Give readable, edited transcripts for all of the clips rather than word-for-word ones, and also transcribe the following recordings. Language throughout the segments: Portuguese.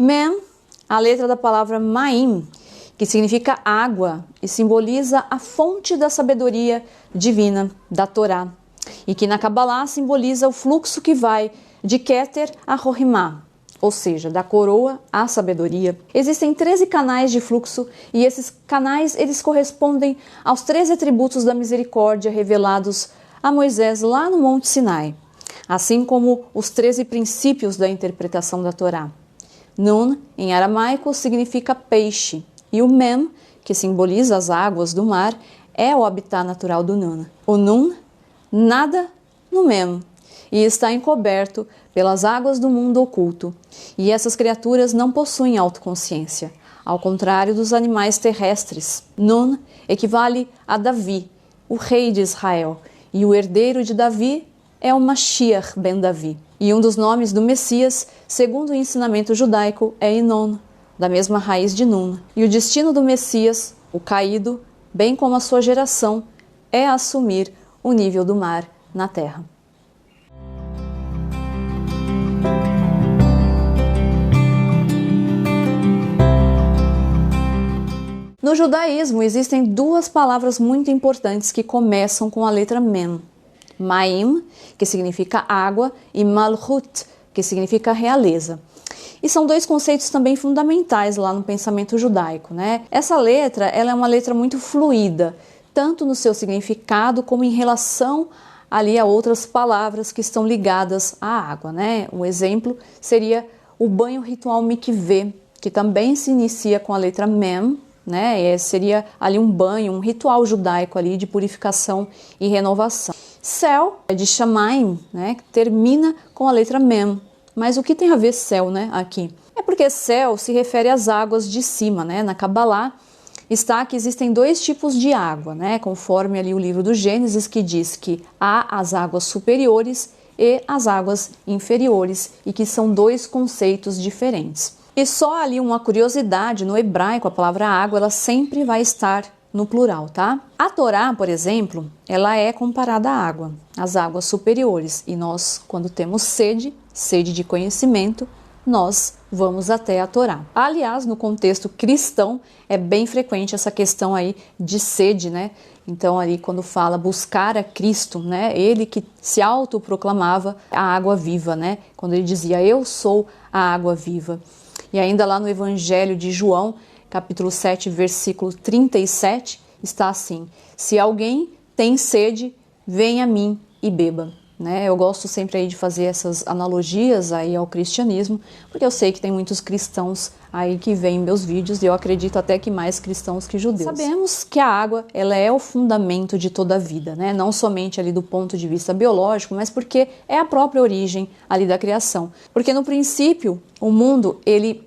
Mem, a letra da palavra Maim, que significa água e simboliza a fonte da sabedoria divina da Torá, e que na Kabbalah simboliza o fluxo que vai de Keter a Rohimá, ou seja, da coroa à sabedoria. Existem 13 canais de fluxo e esses canais eles correspondem aos 13 atributos da misericórdia revelados a Moisés lá no Monte Sinai, assim como os 13 princípios da interpretação da Torá. Nun, em aramaico, significa peixe, e o Mem, que simboliza as águas do mar, é o habitat natural do Nun. O Nun nada no Mem e está encoberto pelas águas do mundo oculto. E essas criaturas não possuem autoconsciência, ao contrário dos animais terrestres. Nun equivale a Davi, o rei de Israel, e o herdeiro de Davi é o Mashiach ben Davi. E um dos nomes do Messias, segundo o ensinamento judaico, é Inon, da mesma raiz de Nun. E o destino do Messias, o caído, bem como a sua geração, é assumir o nível do mar na terra. No judaísmo existem duas palavras muito importantes que começam com a letra Mem. Maim, que significa água, e Malchut, que significa realeza. E são dois conceitos também fundamentais lá no pensamento judaico, né? Essa letra, ela é uma letra muito fluida, tanto no seu significado como em relação ali a outras palavras que estão ligadas à água, né? Um exemplo seria o banho ritual mikveh, que também se inicia com a letra Mem, né? Seria ali um banho, um ritual judaico ali de purificação e renovação. Céu é de Shamaim, né? Que termina com a letra Mem. Mas o que tem a ver céu, né, aqui? É porque céu se refere às águas de cima, né? Na Kabbalah está que existem dois tipos de água, né? Conforme ali o livro do Gênesis, que diz que há as águas superiores e as águas inferiores, e que são dois conceitos diferentes. E só ali uma curiosidade, no hebraico a palavra água, ela sempre vai estar no plural, tá? A Torá, por exemplo, ela é comparada à água, às águas superiores, e nós, quando temos sede de conhecimento, nós vamos até a Torá. Aliás, no contexto cristão, é bem frequente essa questão aí de sede, né? Então, ali quando fala buscar a Cristo, né? Ele que se autoproclamava a água viva, né? Quando ele dizia, eu sou a água viva. E ainda lá no Evangelho de João, capítulo 7, versículo 37, está assim, se alguém tem sede, venha a mim e beba. Né? Eu gosto sempre aí de fazer essas analogias aí ao cristianismo, porque eu sei que tem muitos cristãos aí que veem meus vídeos, e eu acredito até que mais cristãos que judeus. Sabemos que a água, ela é o fundamento de toda a vida, né? Não somente ali do ponto de vista biológico, mas porque é a própria origem ali da criação. Porque no princípio, o mundo, ele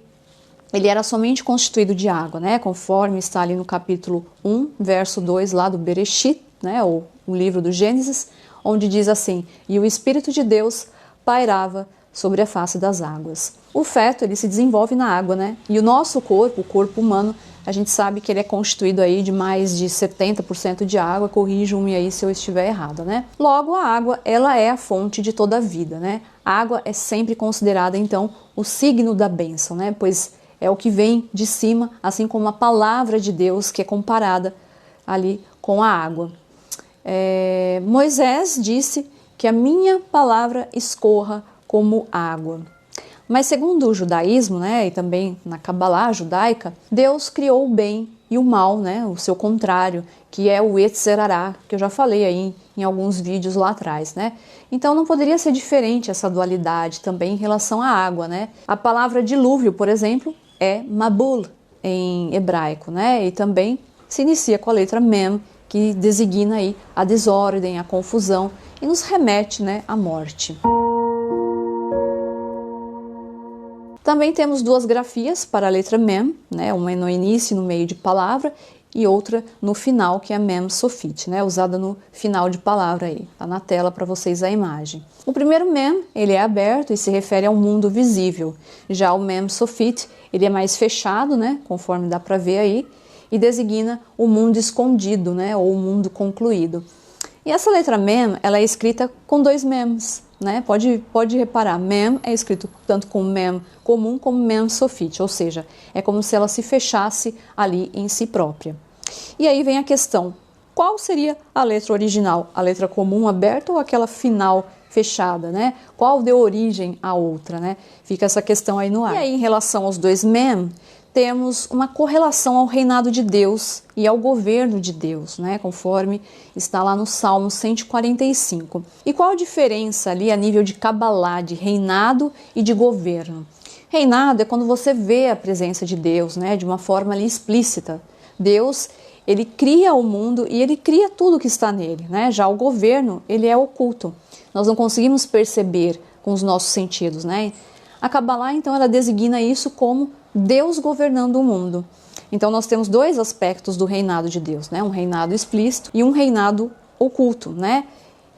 era somente constituído de água, né? Conforme está ali no capítulo 1, verso 2 lá do Bereshit, né? Ou o livro do Gênesis, onde diz assim, e o Espírito de Deus pairava sobre a face das águas. O feto, ele se desenvolve na água, né? E o nosso corpo, o corpo humano, a gente sabe que ele é constituído aí de mais de 70% de água, corrijam-me aí se eu estiver errada, né? Logo, a água, ela é a fonte de toda a vida, né? A água é sempre considerada, então, o signo da bênção, né? Pois é o que vem de cima, assim como a palavra de Deus, que é comparada ali com a água. Moisés disse que a minha palavra escorra como água. Mas segundo o judaísmo, né, e também na Kabbalah judaica, Deus criou o bem e o mal, né, o seu contrário, que é o Yetzer Hará, que eu já falei aí em alguns vídeos lá atrás, né? Então não poderia ser diferente essa dualidade também em relação à água, né? A palavra dilúvio, por exemplo, é Mabul em hebraico, né? E também se inicia com a letra Mem, que designa aí a desordem, a confusão e nos remete, né, à morte. Também temos duas grafias para a letra Mem, né, uma no início e no meio de palavra e outra no final, que é a Mem Sofit, né, usada no final de palavra aí. Tá na tela para vocês a imagem. O primeiro Mem, ele é aberto e se refere ao mundo visível. Já o Mem Sofit, ele é mais fechado, né, conforme dá para ver aí, e designa o mundo escondido, né, ou o mundo concluído. E essa letra Mem, ela é escrita com dois Mems, né? Pode reparar, Mem é escrito tanto com Mem comum como Mem sofite, ou seja, é como se ela se fechasse ali em si própria. E aí vem a questão, qual seria a letra original? A letra comum aberta ou aquela final fechada, né? Qual deu origem à outra, né? Fica essa questão aí no ar. E aí, em relação aos dois Mem, temos uma correlação ao reinado de Deus e ao governo de Deus, né? Conforme está lá no Salmo 145. E qual a diferença ali a nível de Kabbalah, de reinado e de governo? Reinado é quando você vê a presença de Deus, né? De uma forma ali explícita. Deus, ele cria o mundo e ele cria tudo que está nele, né? Já o governo, ele é oculto. Nós não conseguimos perceber com os nossos sentidos, né? A Kabbalah, então, ela designa isso como Deus governando o mundo. Então, nós temos dois aspectos do reinado de Deus, né? Um reinado explícito e um reinado oculto, né?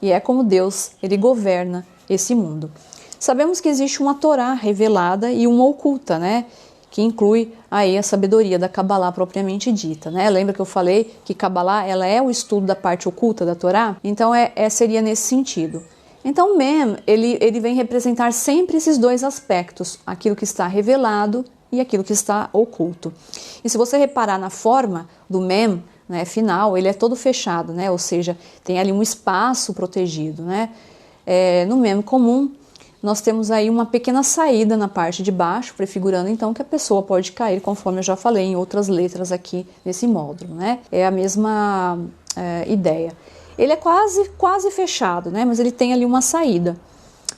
E é como Deus, ele governa esse mundo. Sabemos que existe uma Torá revelada e uma oculta, né? Que inclui aí a sabedoria da Kabbalah propriamente dita, né? Lembra que eu falei que Kabbalah, ela é o estudo da parte oculta da Torá? Então, seria nesse sentido. Então, Mem, ele vem representar sempre esses dois aspectos, aquilo que está revelado e aquilo que está oculto. E se você reparar na forma do Mem, né, final, ele é todo fechado, né? Ou seja, tem ali um espaço protegido, né? No Mem comum, nós temos aí uma pequena saída na parte de baixo, prefigurando então que a pessoa pode cair, conforme eu já falei em outras letras aqui nesse módulo, né? É a mesma ideia. Ele é quase fechado, né? Mas ele tem ali uma saída.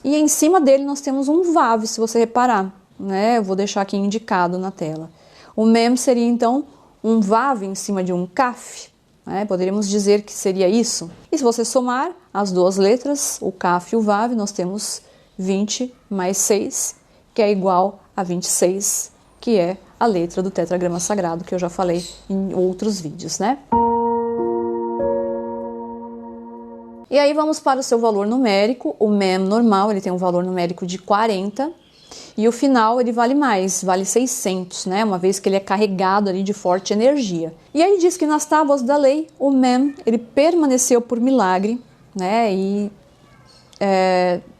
E em cima dele nós temos um Vav, se você reparar, né? Eu vou deixar aqui indicado na tela. O Mem seria então um Vav em cima de um Kaf, né? Poderíamos dizer que seria isso. E se você somar as duas letras, o Kaf e o Vav, nós temos 20 mais 6, que é igual a 26, que é a letra do tetragrama sagrado, que eu já falei em outros vídeos, né? E aí vamos para o seu valor numérico. O Mem normal, ele tem um valor numérico de 40, e o final ele vale mais, vale 600, né? Uma vez que ele é carregado ali de forte energia. E aí diz que nas tábuas da lei, o Mem, ele permaneceu por milagre, né? E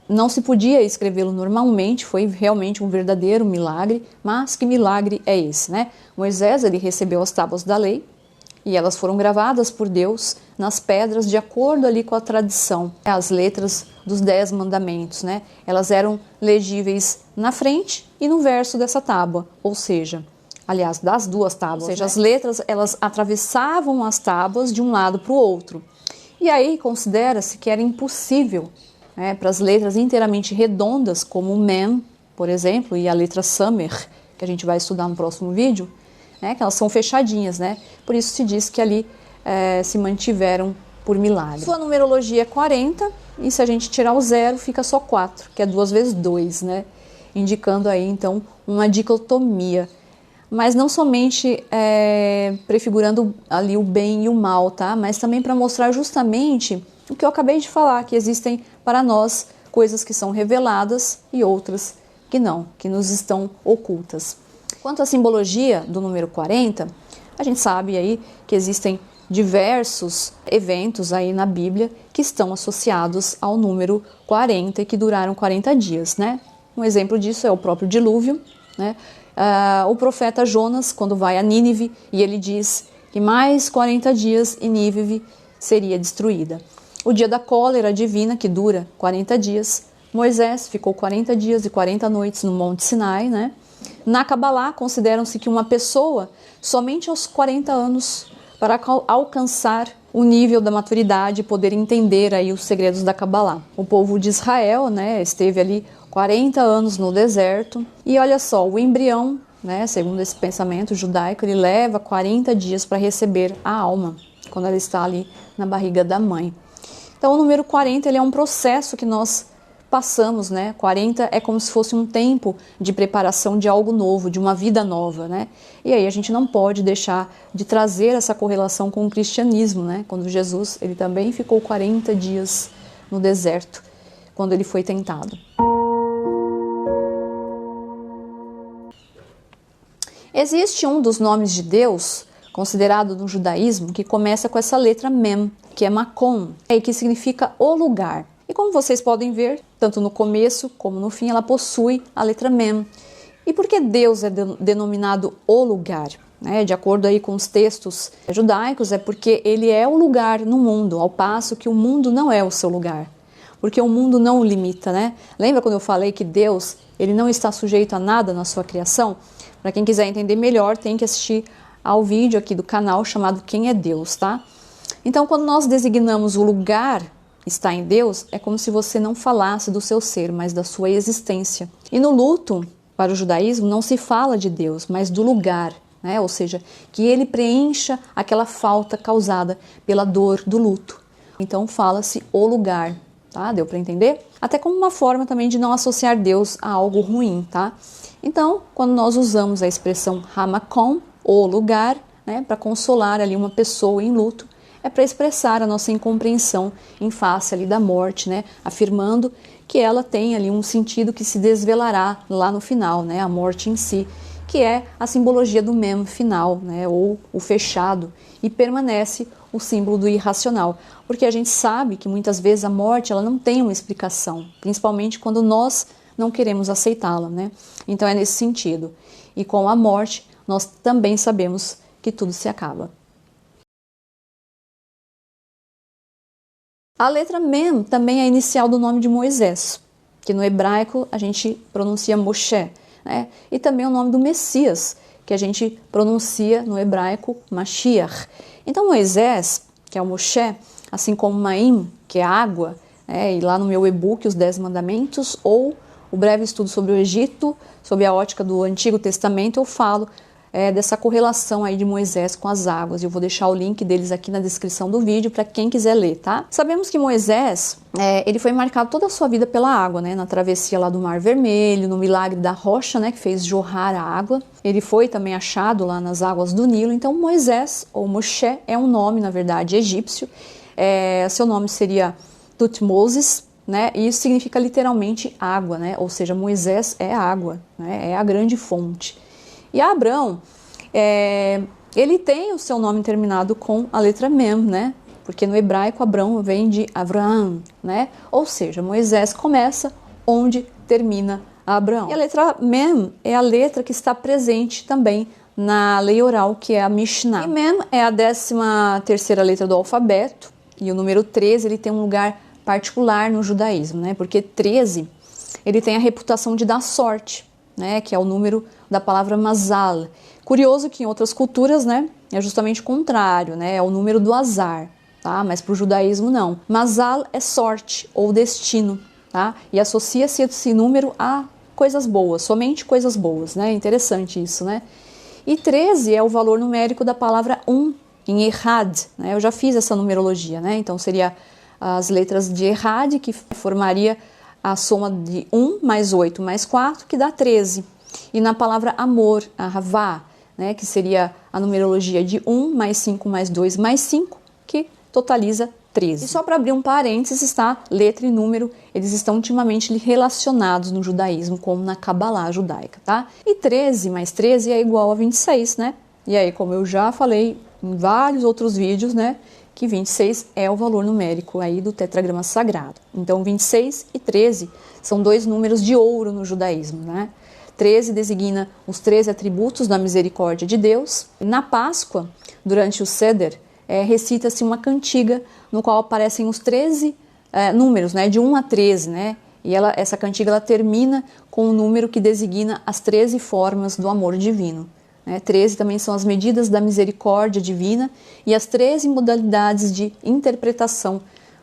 não se podia escrevê-lo normalmente, foi realmente um verdadeiro milagre, mas que milagre é esse, né? Moisés, ele recebeu as tábuas da lei e elas foram gravadas por Deus nas pedras de acordo ali com a tradição, as letras dos 10 mandamentos, né? Elas eram legíveis na frente e no verso dessa tábua, ou seja, aliás, das duas tábuas, ou seja, as letras, elas atravessavam as tábuas de um lado para o outro. E aí considera-se que era impossível, né, para as letras inteiramente redondas, como o Mem, por exemplo, e a letra Samer, que a gente vai estudar no próximo vídeo, né, que elas são fechadinhas, né? Por isso se diz que ali se mantiveram por milagre. Sua numerologia é 40, e se a gente tirar o 0, fica só 4, que é 2 vezes 2, né? Indicando aí, então, uma dicotomia. Mas não somente prefigurando ali o bem e o mal, tá? Mas também para mostrar justamente o que eu acabei de falar, que existem para nós coisas que são reveladas e outras que não, que nos estão ocultas. Quanto à simbologia do número 40, a gente sabe aí que existem diversos eventos aí na Bíblia que estão associados ao número 40 e que duraram 40 dias, né? Um exemplo disso é o próprio dilúvio, né? O profeta Jonas, quando vai a Nínive, e ele diz que mais 40 dias e Nínive seria destruída. O dia da cólera divina, que dura 40 dias, Moisés ficou 40 dias e 40 noites no Monte Sinai, né? Na Kabbalah, consideram-se que uma pessoa, somente aos 40 anos, para alcançar o nível da maturidade e poder entender aí os segredos da Kabbalah. O povo de Israel, né, esteve ali 40 anos no deserto, e olha só, o embrião, né, segundo esse pensamento judaico, ele leva 40 dias para receber a alma, quando ela está ali na barriga da mãe. Então o número 40 ele é um processo que nós passamos, né? 40 é como se fosse um tempo de preparação de algo novo, de uma vida nova, né? E aí a gente não pode deixar de trazer essa correlação com o cristianismo, né? Quando Jesus, ele também ficou 40 dias no deserto, quando ele foi tentado. Existe um dos nomes de Deus, considerado no judaísmo, que começa com essa letra Mem, que é Makom, que significa o lugar. E como vocês podem ver, tanto no começo como no fim, ela possui a letra Mem. E por que Deus é denominado o lugar? De acordo aí com os textos judaicos, é porque ele é o lugar no mundo, ao passo que o mundo não é o seu lugar. Porque o mundo não o limita, né? Lembra quando eu falei que Deus, ele não está sujeito a nada na sua criação? Para quem quiser entender melhor, tem que assistir ao vídeo aqui do canal chamado Quem é Deus, tá? Então, quando nós designamos o lugar está em Deus, é como se você não falasse do seu ser, mas da sua existência. E no luto, para o judaísmo, não se fala de Deus, mas do lugar, né? Ou seja, que ele preencha aquela falta causada pela dor do luto. Então, fala-se o lugar. Tá? Deu para entender? Até como uma forma também de não associar Deus a algo ruim, tá? Então, quando nós usamos a expressão Hamakom, o lugar, né, para consolar ali uma pessoa em luto, é para expressar a nossa incompreensão em face ali da morte, né, afirmando que ela tem ali um sentido que se desvelará lá no final, né, a morte em si, que é a simbologia do mem final, né, ou o fechado, e permanece o símbolo do irracional, porque a gente sabe que muitas vezes a morte ela não tem uma explicação, principalmente quando nós não queremos aceitá-la, né? Então é nesse sentido. E com a morte, nós também sabemos que tudo se acaba. A letra Mem também é a inicial do nome de Moisés, que no hebraico a gente pronuncia Moshe, né? E também o nome do Messias, que a gente pronuncia no hebraico Mashiach. Então Moisés, que é o Moshe, assim como Maim, que é água, e lá no meu e-book Os 10 Mandamentos, ou o breve estudo sobre o Egito, sob a ótica do Antigo Testamento, eu falo dessa correlação aí de Moisés com as águas. Eu vou deixar o link deles aqui na descrição do vídeo para quem quiser ler, tá? Sabemos que Moisés, ele foi marcado toda a sua vida pela água, né? Na travessia lá do Mar Vermelho, no milagre da rocha, né? Que fez jorrar a água. Ele foi também achado lá nas águas do Nilo. Então Moisés, ou Moshe, é um nome, na verdade, egípcio. Seu nome seria Tutmoses, né? E isso significa literalmente água, né? Ou seja, Moisés é água, né? É a grande fonte. E Abrão, ele tem o seu nome terminado com a letra Mem, né? Porque no hebraico Abrão vem de Avraham, né? Ou seja, Moisés começa onde termina Abraão. E a letra Mem é a letra que está presente também na lei oral, que é a Mishnah. E Mem é a 13ª letra do alfabeto, e o número 13 ele tem um lugar particular no judaísmo, né? Porque 13 ele tem a reputação de dar sorte, né, que é o número da palavra mazal. Curioso que em outras culturas, né, é justamente o contrário, né, é o número do azar, tá? Mas para o judaísmo não. Mazal é sorte ou destino, tá? E associa-se esse número a coisas boas, somente coisas boas, né? Interessante isso, né? E 13 é o valor numérico da palavra em Errad, né? Eu já fiz essa numerologia, né? Então seria as letras de Errad, que formaria a soma de 1 mais 8 mais 4, que dá 13. E na palavra amor, a Havá, né, que seria a numerologia de 1 mais 5 mais 2 mais 5, que totaliza 13. E só para abrir um parênteses, tá? Letra e número, eles estão intimamente relacionados no judaísmo, como na Kabbalah judaica, tá? E 13 mais 13 é igual a 26, né? E aí, como eu já falei em vários outros vídeos, né, que 26 é o valor numérico aí do tetragrama sagrado. Então 26 e 13 são dois números de ouro no judaísmo, né? 13 designa os 13 atributos da misericórdia de Deus. Na Páscoa, durante o Seder, recita-se uma cantiga no qual aparecem os 13 números, né, de 1 a 13, né? E essa cantiga ela termina com o número que designa as 13 formas do amor divino. 13 também são as medidas da misericórdia divina e as 13 modalidades de interpretação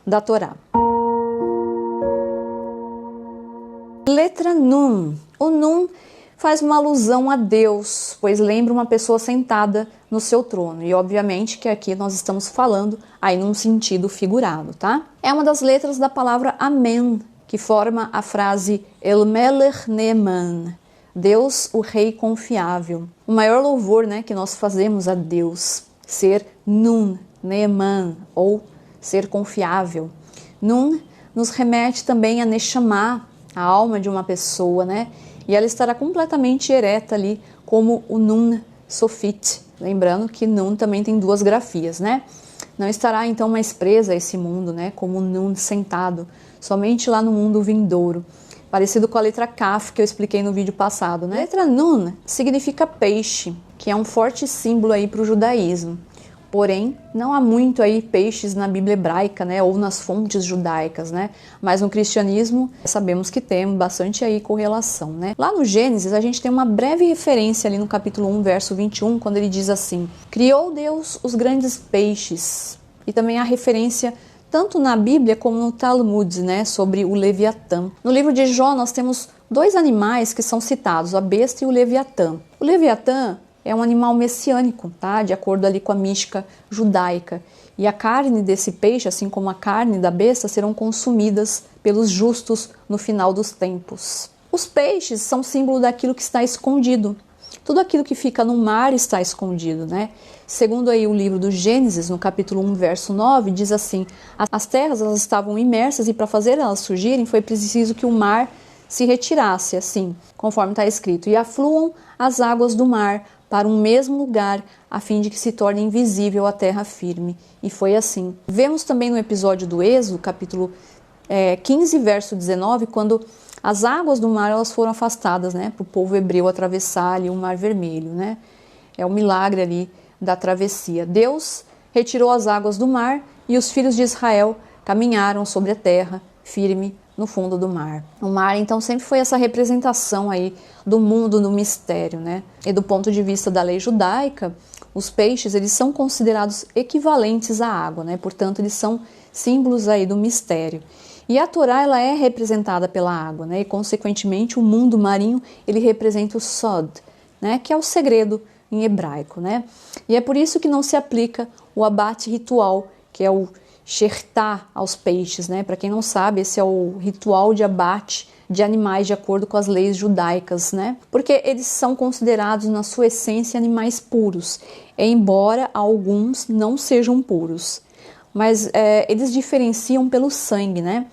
da Torá. Letra Nun. O Nun faz uma alusão a Deus, pois lembra uma pessoa sentada no seu trono. E obviamente que aqui nós estamos falando aí num sentido figurado, tá? É uma das letras da palavra Amém, que forma a frase El Melech Neeman, Deus, o Rei confiável. O maior louvor, né, que nós fazemos a Deus, ser Nun, Neeman, ou ser confiável. Nun nos remete também a Neshama, a alma de uma pessoa, né? E ela estará completamente ereta ali, como o Nun Sofit. Lembrando que Nun também tem duas grafias, né? não estará então mais presa a esse mundo, né, como Nun sentado, somente lá no mundo vindouro, parecido com a letra Kaf que eu expliquei no vídeo passado, né? A letra Nun significa peixe, que é um forte símbolo aí para o judaísmo. Porém, não há muito aí peixes na Bíblia hebraica, né, ou nas fontes judaicas, né? Mas no cristianismo sabemos que tem bastante aí correlação, né? Lá no Gênesis a gente tem uma breve referência ali no capítulo 1, verso 21, quando ele diz assim: criou Deus os grandes peixes. E também há referência tanto na Bíblia como no Talmud, né, sobre o Leviatã. No livro de Jó nós temos dois animais que são citados, a besta e o Leviatã. O Leviatã é um animal messiânico, tá? De acordo ali com a mística judaica. E a carne desse peixe, assim como a carne da besta, serão consumidas pelos justos no final dos tempos. Os peixes são símbolo daquilo que está escondido. Tudo aquilo que fica no mar está escondido, né? Segundo aí o livro do Gênesis, no capítulo 1, verso 9, diz assim: as terras elas estavam imersas e para fazer elas surgirem foi preciso que o mar se retirasse, assim, conforme está escrito, e afluam as águas do mar para um mesmo lugar, a fim de que se torne invisível a terra firme. E foi assim. Vemos também no episódio do Êxodo, capítulo 15, verso 19, quando as águas do mar elas foram afastadas, né, para o povo hebreu atravessar ali o Mar Vermelho, né? É o milagre ali da travessia. Deus retirou as águas do mar e os filhos de Israel caminharam sobre a terra firme no fundo do mar. O mar, então, sempre foi essa representação aí do mundo no mistério, né? E do ponto de vista da lei judaica, os peixes, eles são considerados equivalentes à água, né? Portanto, eles são símbolos aí do mistério. E a Torá, ela é representada pela água, né? E, consequentemente, o mundo marinho, ele representa o Sod, né? Que é o segredo em hebraico, né? E é por isso que não se aplica o abate ritual, que é o Shertá aos peixes, né? Para quem não sabe, esse é o ritual de abate de animais de acordo com as leis judaicas, né? Porque eles são considerados na sua essência animais puros, embora alguns não sejam puros. Mas eles diferenciam pelo sangue, né?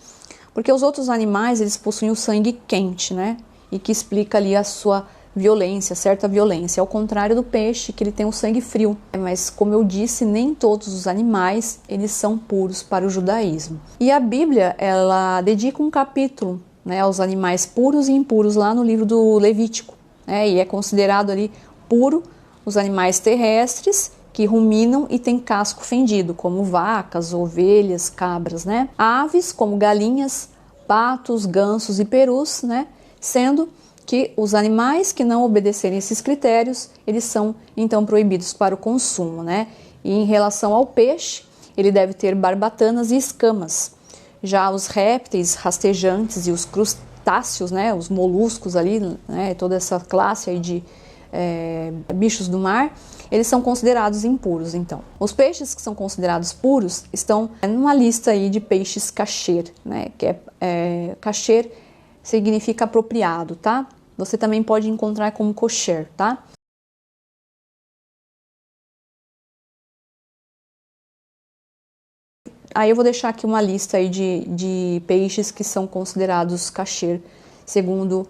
Porque os outros animais, eles possuem o sangue quente, né? E que explica ali a sua violência, certa violência, ao contrário do peixe, que ele tem o sangue frio. Mas, como eu disse, nem todos os animais, eles são puros para o judaísmo. E a Bíblia, ela dedica um capítulo, né, aos animais puros e impuros, lá no livro do Levítico, né, e é considerado ali puro os animais terrestres, que ruminam e têm casco fendido, como vacas, ovelhas, cabras, né? Aves, como galinhas, patos, gansos e perus, né? Sendo que os animais que não obedecerem esses critérios, eles são então proibidos para o consumo, né? E em relação ao peixe, ele deve ter barbatanas e escamas. Já os répteis rastejantes e os crustáceos, né? Os moluscos ali, né? Toda essa classe aí de bichos do mar, eles são considerados impuros, então. Os peixes que são considerados puros estão numa lista aí de peixes kasher, né? Que kasher significa apropriado, tá? Você também pode encontrar como kosher, tá? Aí eu vou deixar aqui uma lista aí de peixes que são considerados kasher, segundo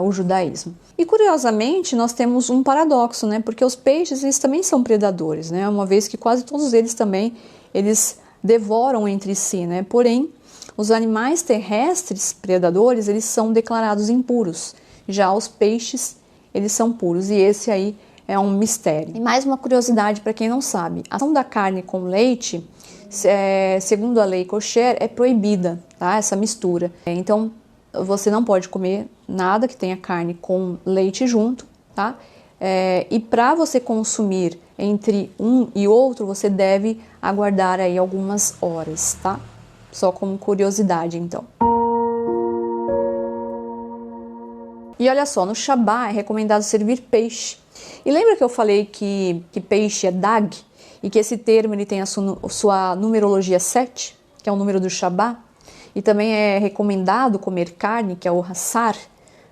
o judaísmo. E curiosamente, nós temos um paradoxo, né? Porque os peixes, eles também são predadores, né? Uma vez que quase todos eles também, eles devoram entre si, né? Porém, os animais terrestres predadores, eles são declarados impuros. Já os peixes, eles são puros. E esse aí é um mistério. E mais uma curiosidade para quem não sabe. A ação da carne com leite, segundo a lei kosher, é proibida, tá? Essa mistura. Então, você não pode comer nada que tenha carne com leite junto, tá? E para você consumir entre um e outro, você deve aguardar aí algumas horas, tá? Só como curiosidade, então. E olha só, no Shabá é recomendado servir peixe. E lembra que eu falei que peixe é dag? E que esse termo ele tem a sua numerologia 7, que é o número do Shabá? E também é recomendado comer carne, que é o Hassar,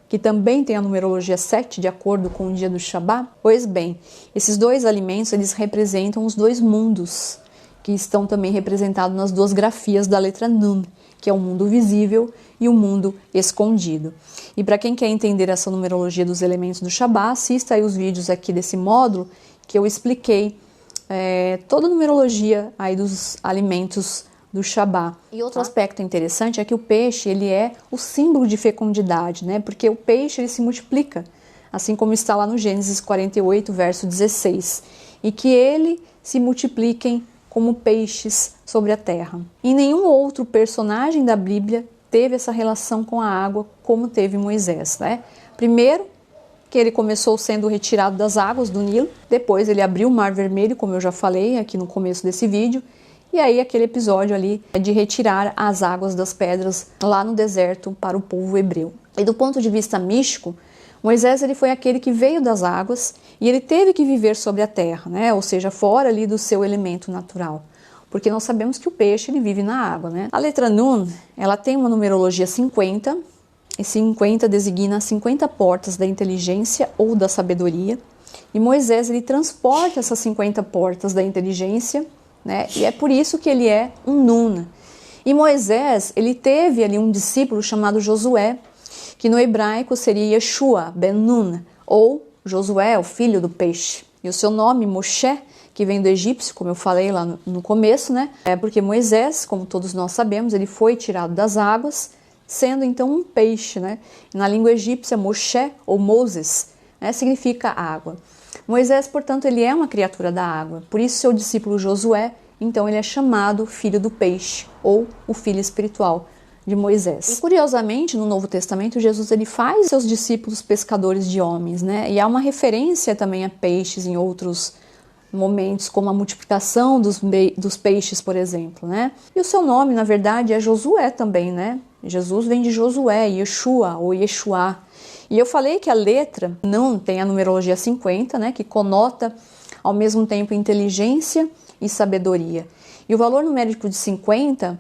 que também tem a numerologia 7, de acordo com o dia do Shabá. Pois bem, esses dois alimentos, eles representam os dois mundos, que estão também representados nas duas grafias da letra Nun, que é o mundo visível e o mundo escondido. E para quem quer entender essa numerologia dos elementos do Shabá, assista aí os vídeos aqui desse módulo, que eu expliquei toda a numerologia aí dos alimentos do Shabá. E outro aspecto interessante é que o peixe, ele é o símbolo de fecundidade, né? Porque o peixe, ele se multiplica, assim como está lá no Gênesis 48, verso 16, e que ele se multipliquem como peixes sobre a terra. E nenhum outro personagem da Bíblia teve essa relação com a água como teve Moisés, né? Primeiro, que ele começou sendo retirado das águas do Nilo, depois ele abriu o Mar Vermelho, como eu já falei aqui no começo desse vídeo, e aí aquele episódio ali de retirar as águas das pedras lá no deserto para o povo hebreu. E do ponto de vista místico, Moisés ele foi aquele que veio das águas e ele teve que viver sobre a terra, né? Ou seja, fora ali do seu elemento natural. Porque nós sabemos que o peixe ele vive na água, né? A letra Nun, ela tem uma numerologia 50, e 50 designa 50 portas da inteligência ou da sabedoria. E Moisés ele transporta essas 50 portas da inteligência, né? E é por isso que ele é um Nun. E Moisés ele teve ali um discípulo chamado Josué, que no hebraico seria Yeshua ben Nun, ou Josué, o filho do peixe. E o seu nome, Moshe, que vem do egípcio, como eu falei lá no começo, né? É porque Moisés, como todos nós sabemos, ele foi tirado das águas, sendo então um peixe, né? Na língua egípcia, Moshe, ou Moses, né, significa água. Moisés, portanto, ele é uma criatura da água. Por isso, seu discípulo Josué, então, ele é chamado filho do peixe, ou o filho espiritual de Moisés. E, curiosamente, no Novo Testamento, Jesus ele faz seus discípulos pescadores de homens, né? E há uma referência também a peixes em outros momentos, como a multiplicação dos peixes, por exemplo, né? E o seu nome, na verdade, é Josué também, né? Jesus vem de Josué, Yeshua ou Yeshua. E eu falei que a letra não tem a numerologia 50, né? Que conota ao mesmo tempo inteligência e sabedoria. E o valor numérico de 50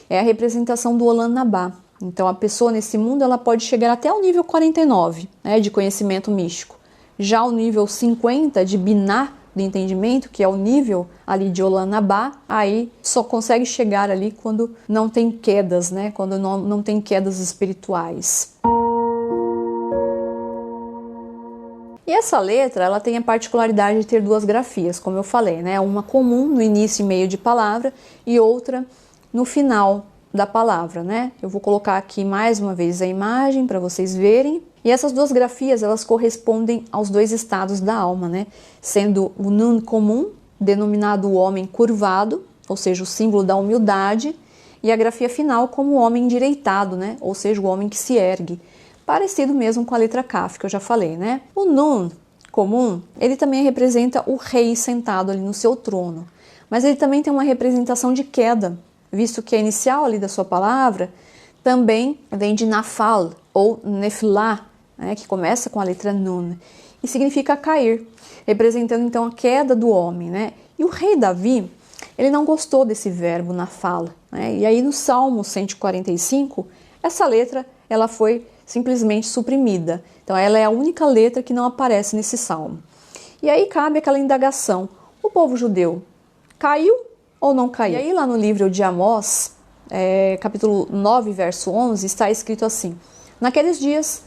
é a representação do Olam Nabá. Então, a pessoa nesse mundo ela pode chegar até o nível 49, né, de conhecimento místico. Já o nível 50 de Biná, de entendimento, que é o nível ali de Olam Nabá, aí só consegue chegar ali quando não tem quedas, né, quando não tem quedas espirituais. E essa letra, ela tem a particularidade de ter duas grafias, como eu falei, né, uma comum no início e meio de palavra e outra no final da palavra, né? Eu vou colocar aqui mais uma vez a imagem para vocês verem. E essas duas grafias, elas correspondem aos dois estados da alma, né? Sendo o Nun comum, denominado o homem curvado, ou seja, o símbolo da humildade, e a grafia final como o homem endireitado, né? Ou seja, o homem que se ergue. Parecido mesmo com a letra Kaf, que eu já falei, né? O Nun comum, ele também representa o rei sentado ali no seu trono. Mas ele também tem uma representação de queda, visto que a inicial ali da sua palavra também vem de Nafal, ou Nefilá, né, que começa com a letra Nun, e significa cair, representando então a queda do homem, né? E o rei Davi, ele não gostou desse verbo Nafal, né? E aí no Salmo 145, essa letra ela foi simplesmente suprimida. Então ela é a única letra que não aparece nesse salmo. E aí cabe aquela indagação, o povo judeu caiu ou não caiu? E aí lá no livro de Amós, capítulo 9, verso 11, está escrito assim: naqueles dias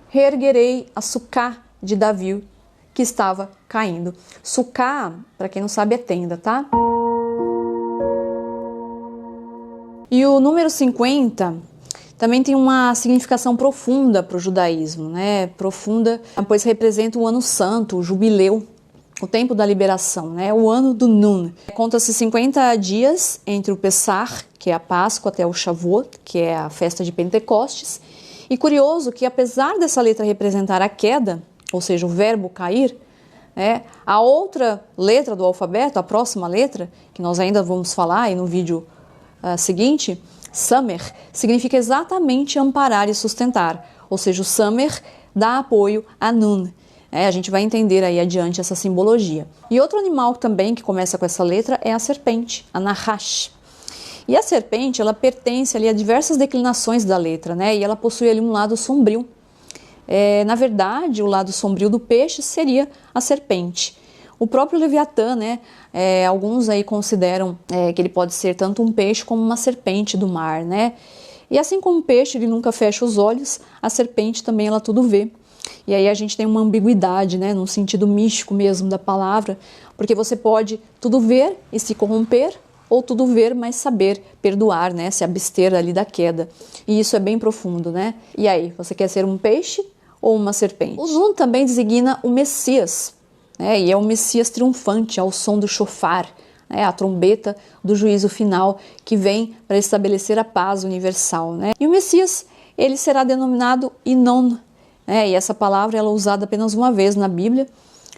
reerguerei a Sucá de Davi, que estava caindo. Sucá, para quem não sabe, é tenda, tá? E o número 50 também tem uma significação profunda para o judaísmo, né? Profunda, pois representa o ano santo, o jubileu, o tempo da liberação, né? O ano do Nun. Conta-se 50 dias entre o Pessach, que é a Páscoa, até o Shavuot, que é a festa de Pentecostes. E curioso que, apesar dessa letra representar a queda, ou seja, o verbo cair, né, a outra letra do alfabeto, a próxima letra, que nós ainda vamos falar aí no vídeo seguinte, Samer, significa exatamente amparar e sustentar. Ou seja, o Samer dá apoio a Nun. A gente vai entender aí adiante essa simbologia. E outro animal também que começa com essa letra é a serpente, a Nahash. E a serpente, ela pertence ali a diversas declinações da letra, né? E ela possui ali um lado sombrio. Na verdade, o lado sombrio do peixe seria a serpente. O próprio Leviatã, né? Alguns aí consideram que ele pode ser tanto um peixe como uma serpente do mar, né? E assim como o peixe ele nunca fecha os olhos, a serpente também ela tudo vê. E aí a gente tem uma ambiguidade, né, num sentido místico mesmo da palavra, porque você pode tudo ver e se corromper, ou tudo ver, mas saber perdoar, né, se abster ali da queda. E isso é bem profundo, né? E aí, você quer ser um peixe ou uma serpente? O Nun também designa o Messias, né, e é o Messias triunfante ao som do shofar, né, a trombeta do juízo final que vem para estabelecer a paz universal, né? E o Messias, ele será denominado Inon, né? E essa palavra ela é usada apenas uma vez na Bíblia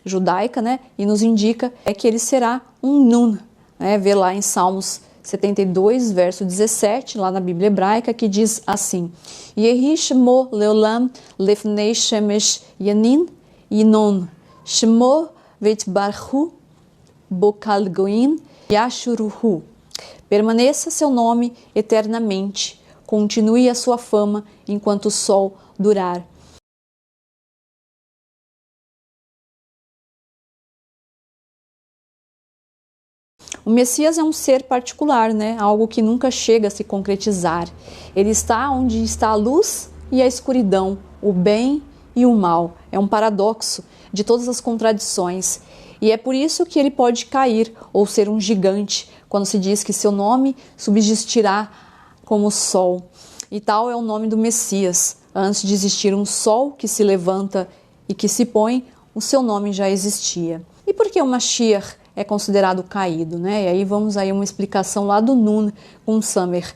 judaica, né? E nos indica que ele será um Nun, né? Vê lá em Salmos 72, verso 17, lá na Bíblia hebraica, que diz assim: Yehi shmo leolam lefnei shemesh yanin Inon shmo vetbarchu Bokal Goin Yashuruhu. Permaneça seu nome eternamente, continue a sua fama enquanto o sol durar. O Messias é um ser particular, né? Algo que nunca chega a se concretizar. Ele está onde está a luz e a escuridão, o bem e o mal. É um paradoxo de todas as contradições. E é por isso que ele pode cair ou ser um gigante, quando se diz que seu nome subsistirá como o sol. E tal é o nome do Messias. Antes de existir um sol que se levanta e que se põe, o seu nome já existia. E por que o Mashiach é considerado caído, né? E aí vamos aí uma explicação lá do Nun com o Samer.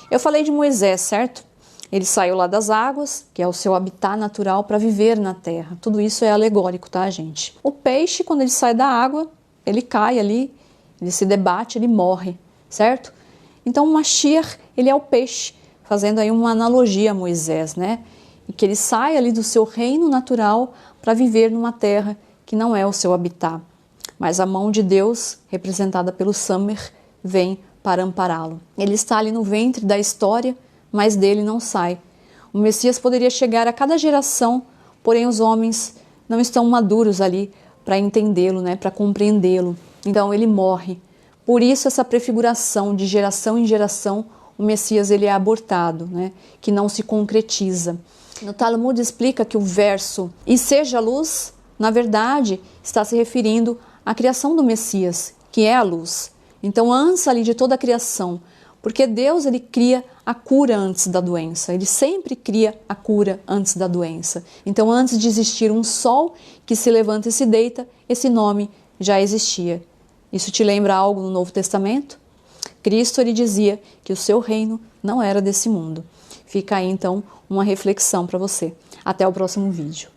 Eu falei de Moisés, certo? Ele saiu lá das águas, que é o seu habitat natural para viver na terra. Tudo isso é alegórico, tá, gente? O peixe, quando ele sai da água, ele cai ali, ele se debate, ele morre, certo? Então o Mashiach, ele é o peixe, fazendo aí uma analogia a Moisés, né? E que ele sai ali do seu reino natural para viver numa terra que não é o seu habitat. Mas a mão de Deus, representada pelo Samer, vem para ampará-lo. Ele está ali no ventre da história, mas dele não sai. O Messias poderia chegar a cada geração, porém os homens não estão maduros ali para entendê-lo, né, para compreendê-lo. Então ele morre. Por isso essa prefiguração de geração em geração, o Messias ele é abortado, né, que não se concretiza. No Talmud explica que o verso "e seja luz", na verdade, está se referindo à criação do Messias, que é a luz. Então antes ali de toda a criação, porque Deus ele cria a cura antes da doença, ele sempre cria a cura antes da doença. Então antes de existir um sol que se levanta e se deita, esse nome já existia. Isso te lembra algo no Novo Testamento? Cristo ele dizia que o seu reino não era desse mundo. Fica aí então uma reflexão para você. Até o próximo vídeo.